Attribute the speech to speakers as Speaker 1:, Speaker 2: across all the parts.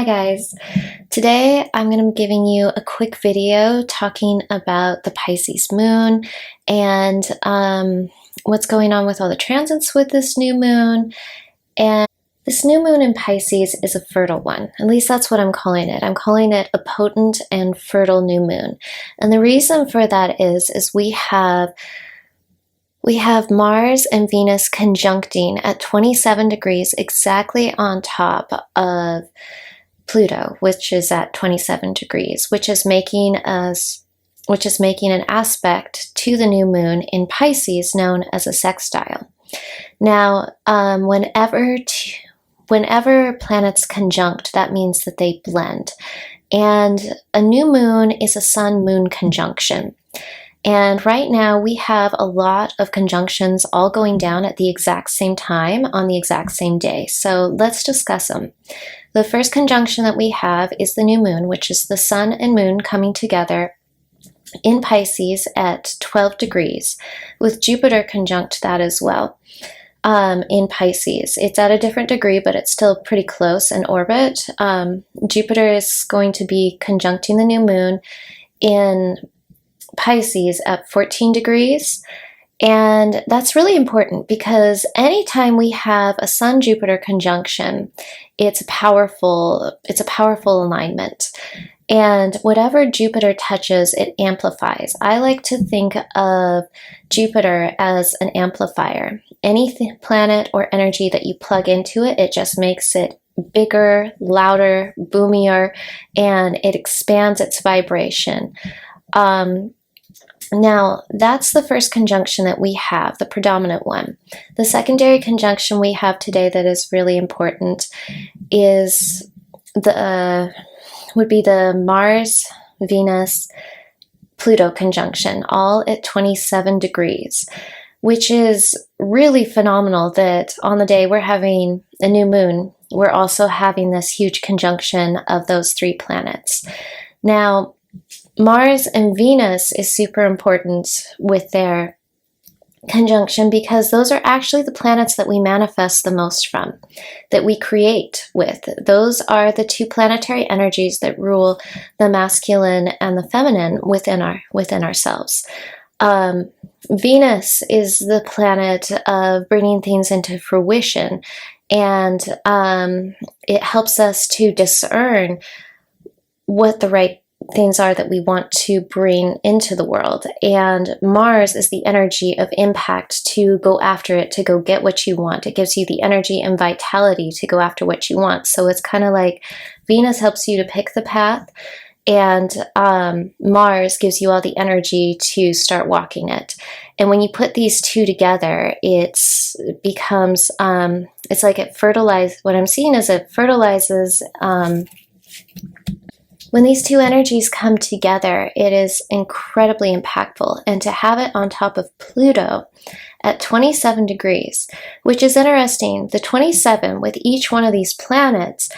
Speaker 1: guys, today I'm going to be giving you a quick video talking about the Pisces moon and what's going on with all the transits with this new moon. And this new moon in Pisces is a fertile one. At least that's what I'm calling it. I'm calling it a potent and fertile new moon. And the reason for that is we have Mars and Venus conjuncting at 27 degrees exactly on top of Pluto, which is at 27 degrees, which is making an aspect to the new moon in Pisces known as a sextile. Now, whenever planets conjunct, that means that they blend. And a new moon is a sun-moon conjunction. And right now we have a lot of conjunctions all going down at the exact same time on the exact same day. So let's discuss them. The first conjunction that we have is the new moon, which is the sun and moon coming together in Pisces at 12 degrees, with Jupiter conjunct that as well in Pisces. It's at a different degree, but it's still pretty close in orbit. Jupiter is going to be conjuncting the new moon in Pisces at 14 degrees. And that's really important because anytime we have a Sun-Jupiter conjunction, it's a powerful alignment. And whatever Jupiter touches, it amplifies. I like to think of Jupiter as an amplifier. Any planet or energy that you plug into it, it just makes it bigger, louder, boomier, and it expands its vibration. Now, that's the first conjunction that we have, the predominant one. The secondary conjunction we have today that is really important is would be the Mars, Venus, Pluto conjunction, all at 27 degrees, which is really phenomenal that on the day we're having a new moon, we're also having this huge conjunction of those three planets. Now, Mars and Venus is super important with their conjunction because those are actually the planets that we manifest the most from, that we create with. Those are the two planetary energies that rule the masculine and the feminine within ourselves. Venus is the planet of bringing things into fruition, and it helps us to discern what the right things are that we want to bring into the world. And Mars is the energy of impact, to go after it, to go get what you want. It gives you the energy and vitality to go after what you want. So it's kind of like Venus helps you to pick the path, and Mars gives you all the energy to start walking it. And when you put these two together, it becomes, it's like it fertilizes, what I'm seeing is it fertilizes, when these two energies come together, it is incredibly impactful. And to have it on top of Pluto at 27 degrees, which is interesting, the 27 with each one of these planets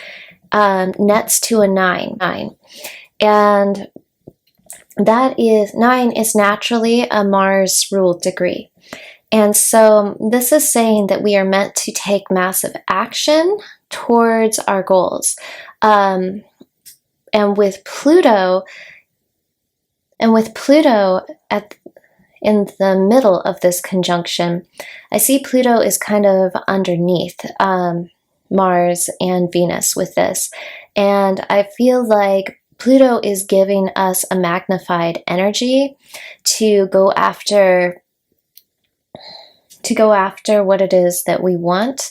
Speaker 1: nets to a 9. And that is, 9 is naturally a Mars-ruled degree. And so this is saying that we are meant to take massive action towards our goals. And with Pluto in the middle of this conjunction, I see Pluto is kind of underneath Mars and Venus with this. And I feel like Pluto is giving us a magnified energy to go after what it is that we want.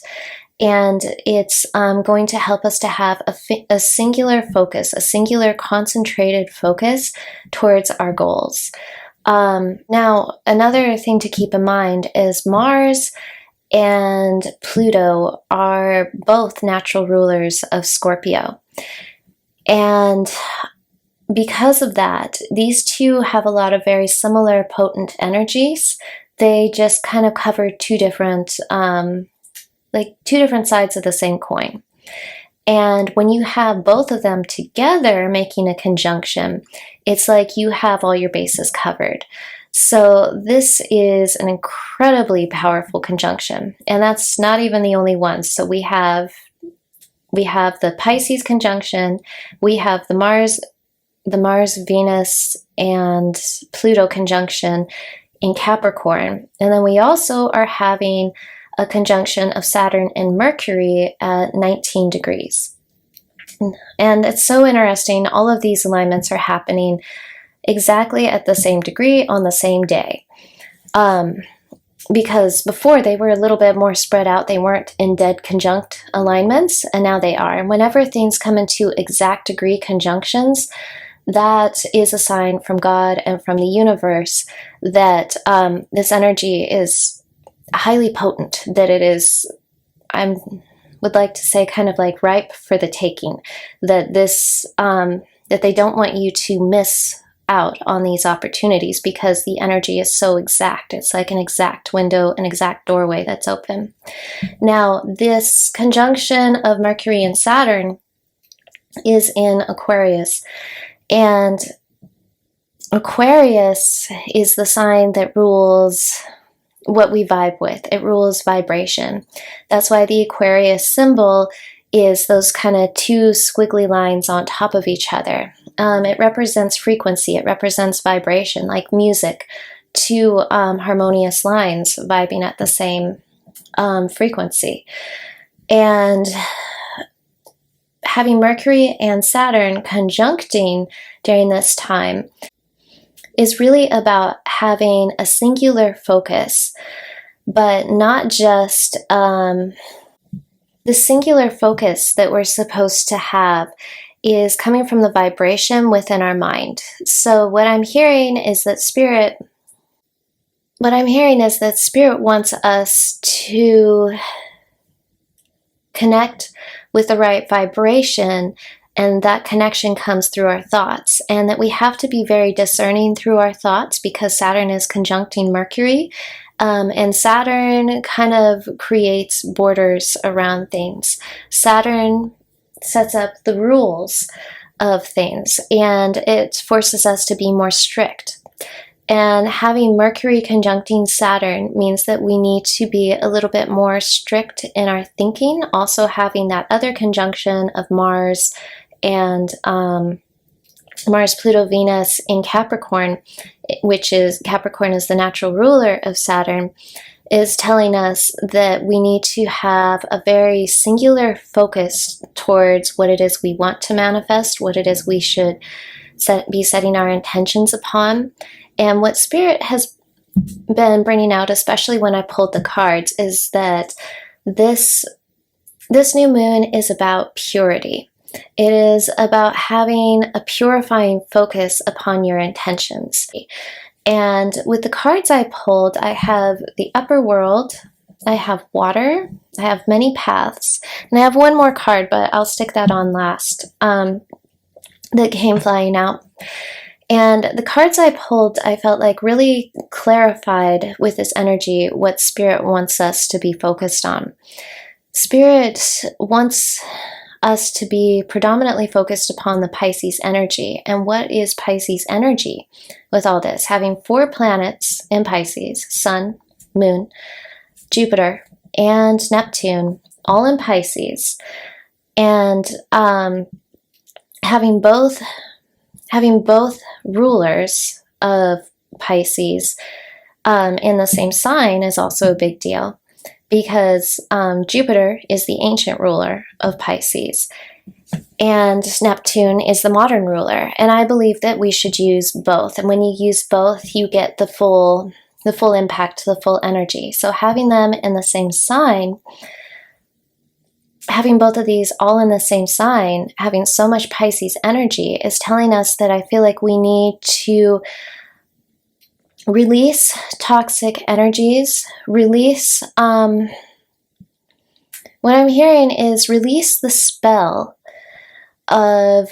Speaker 1: And it's going to help us to have a singular focus, a singular concentrated focus towards our goals. Now, another thing to keep in mind is Mars and Pluto are both natural rulers of Scorpio. And because of that, these two have a lot of very similar potent energies. They just kind of cover two different sides of the same coin. And when you have both of them together making a conjunction, it's like you have all your bases covered. So this is an incredibly powerful conjunction, and that's not even the only one. So we have we have the Pisces conjunction, we have the Mars, Venus, and Pluto conjunction in Capricorn. And then we also are having a conjunction of Saturn and Mercury at 19 degrees. And it's so interesting. All of these alignments are happening exactly at the same degree on the same day. Because before they were a little bit more spread out. They weren't in dead conjunct alignments, and now they are. And whenever things come into exact degree conjunctions, that is a sign from God and from the universe that this energy is highly potent, that it is, I would like to say, kind of like ripe for the taking, that this, that they don't want you to miss out on these opportunities because the energy is so exact. It's like an exact window, an exact doorway that's open. Now, this conjunction of Mercury and Saturn is in Aquarius, and Aquarius is the sign that rules what we vibe with. It rules vibration. That's why the Aquarius symbol is those kind of two squiggly lines on top of each other. It represents frequency. It represents vibration, like music, two harmonious lines vibing at the same frequency. And having Mercury and Saturn conjuncting during this time is really about having a singular focus, but not just the singular focus that we're supposed to have is coming from the vibration within our mind. So what I'm hearing is that Spirit wants us to connect with the right vibration, and that connection comes through our thoughts, and that we have to be very discerning through our thoughts because Saturn is conjuncting Mercury, and Saturn kind of creates borders around things. Saturn sets up the rules of things, and it forces us to be more strict. And having Mercury conjuncting Saturn means that we need to be a little bit more strict in our thinking. Also having that other conjunction of Mars and Mars, Pluto, Venus in Capricorn, which is Capricorn is the natural ruler of Saturn, is telling us that we need to have a very singular focus towards what it is we want to manifest, what it is we should be setting our intentions upon. And what Spirit has been bringing out, especially when I pulled the cards, is that this new moon is about purity. It is about having a purifying focus upon your intentions. And with the cards I pulled, I have the upper world, I have water, I have many paths, and I have one more card, but I'll stick that on last, that came flying out. And the cards I pulled, I felt like really clarified with this energy what Spirit wants us to be focused on. Spirit wants us to be predominantly focused upon the Pisces energy. And what is Pisces energy with all this? Having 4 planets in Pisces, Sun, Moon, Jupiter, and Neptune, all in Pisces. And having both rulers of Pisces in the same sign is also a big deal, because Jupiter is the ancient ruler of Pisces and Neptune is the modern ruler. And I believe that we should use both. And when you use both, you get the full impact, the full energy. So having them in the same sign, having both of these all in the same sign, having so much Pisces energy is telling us that I feel like we need to release toxic energies, release, what I'm hearing is release the spell of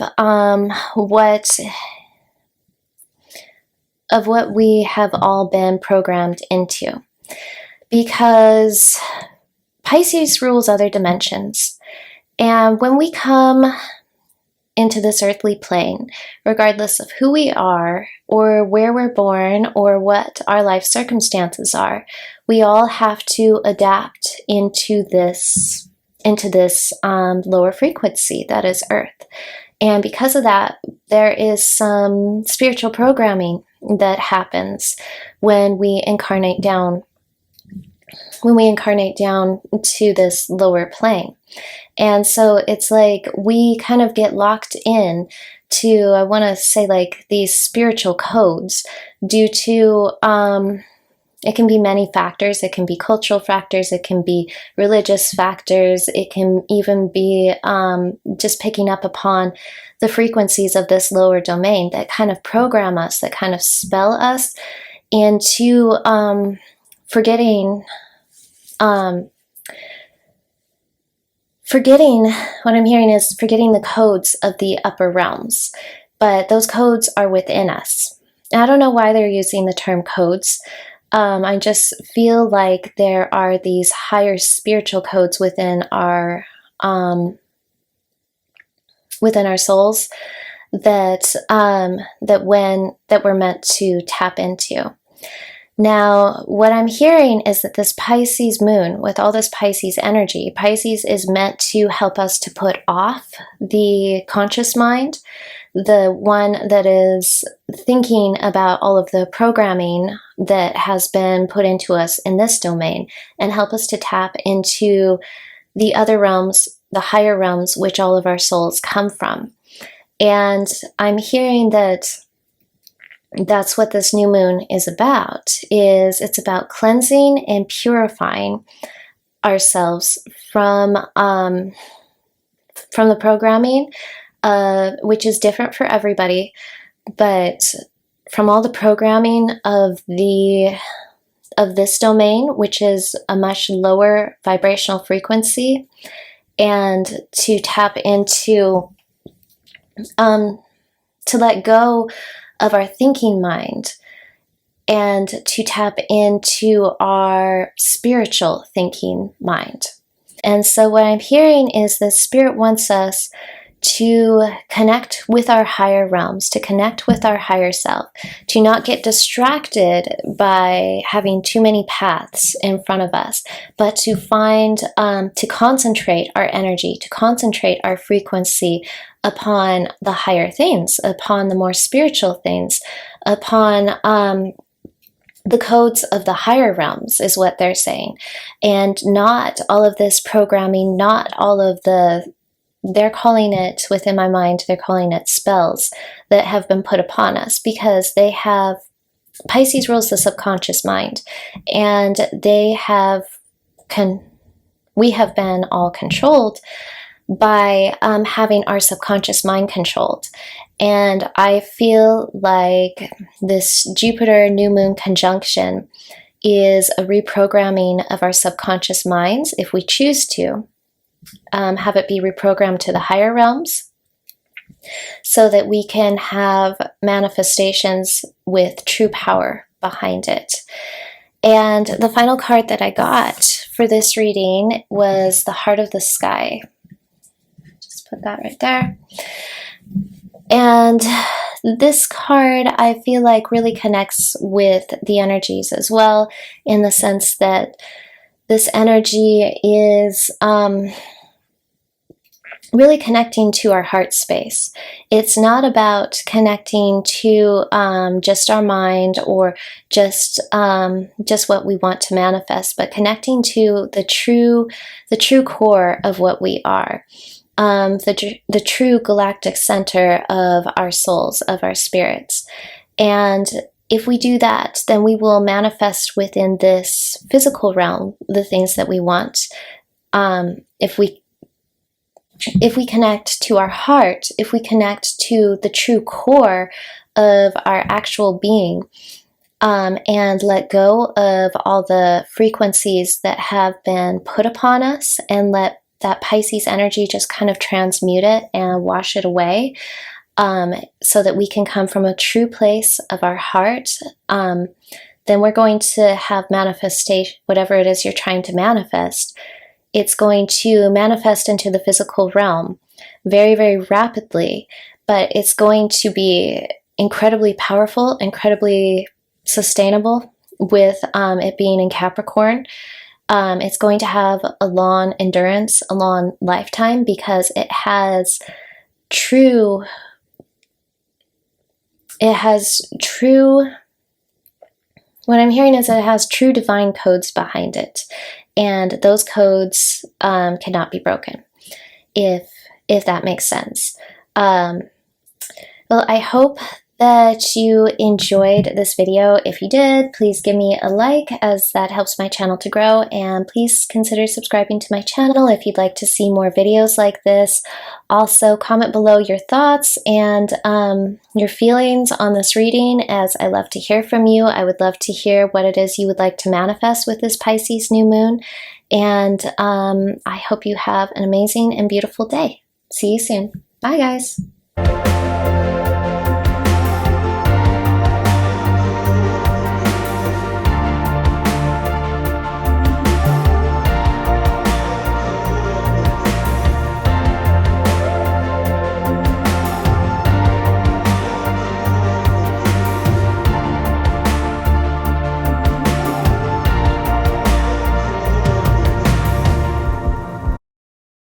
Speaker 1: what we have all been programmed into. Because Pisces rules other dimensions. And when we come into this earthly plane, regardless of who we are or where we're born or what our life circumstances are, we all have to adapt into this into this lower frequency that is Earth. And because of that, there is some spiritual programming that happens when we incarnate down to this lower plane. And so it's like we kind of get locked in to, I want to say, like these spiritual codes due to it can be many factors. It can be cultural factors. It can be religious factors. It can even be just picking up upon the frequencies of this lower domain that kind of program us, that kind of spell us into forgetting, what I'm hearing is forgetting the codes of the upper realms. But those codes are within us. And I don't know why they're using the term codes. I just feel like there are these higher spiritual codes within our souls that we're meant to tap into. Now, what I'm hearing is that this Pisces moon, with all this Pisces energy, Pisces is meant to help us to put off the conscious mind, the one that is thinking about all of the programming that has been put into us in this domain, and help us to tap into the other realms, the higher realms, which all of our souls come from. And I'm hearing that that's what this new moon is about. It's about cleansing and purifying ourselves from the programming, which is different for everybody, but from all the programming of this domain, which is a much lower vibrational frequency, and to tap into, to let go of our thinking mind and to tap into our spiritual thinking mind. And so what I'm hearing is that Spirit wants us to connect with our higher realms, to connect with our higher self, to not get distracted by having too many paths in front of us, but to find, to concentrate our energy, to concentrate our frequency upon the higher things, upon the more spiritual things, upon the codes of the higher realms, is what they're saying. And not all of this programming, not all of they're calling it, within my mind, they're calling it spells that have been put upon us, because Pisces rules the subconscious mind, and we have been all controlled by having our subconscious mind controlled. And I feel like this Jupiter new moon conjunction is a reprogramming of our subconscious minds, if we choose to have it be reprogrammed to the higher realms, so that we can have manifestations with true power behind it. And the final card that I got for this reading was the Heart of the Sky. Just put that right there. And this card, I feel like, really connects with the energies as well, in the sense that this energy is really connecting to our heart space. It's not about connecting to just our mind, or just what we want to manifest, but connecting to the true core of what we are. The true galactic center of our souls, of our spirits. And if we do that, then we will manifest within this physical realm the things that we want. If we connect to our heart, if we connect to the true core of our actual being, and let go of all the frequencies that have been put upon us, and let that Pisces energy just kind of transmute it and wash it away, so that we can come from a true place of our heart, then we're going to have manifestation, whatever it is you're trying to manifest. It's going to manifest into the physical realm very, very rapidly, but it's going to be incredibly powerful, incredibly sustainable, with it being in Capricorn. It's going to have a long endurance, a long lifetime, because it has true, what I'm hearing is that it has true divine codes behind it. And those codes cannot be broken, if that makes sense. Well, I hope that you enjoyed this video. If you did, please give me a like, as that helps my channel to grow, and please consider subscribing to my channel if you'd like to see more videos like this. Also, comment below your thoughts and your feelings on this reading, as I love to hear from you. I would love to hear what it is you would like to manifest with this Pisces new moon, and I hope you have an amazing and beautiful day. See you soon. Bye, guys.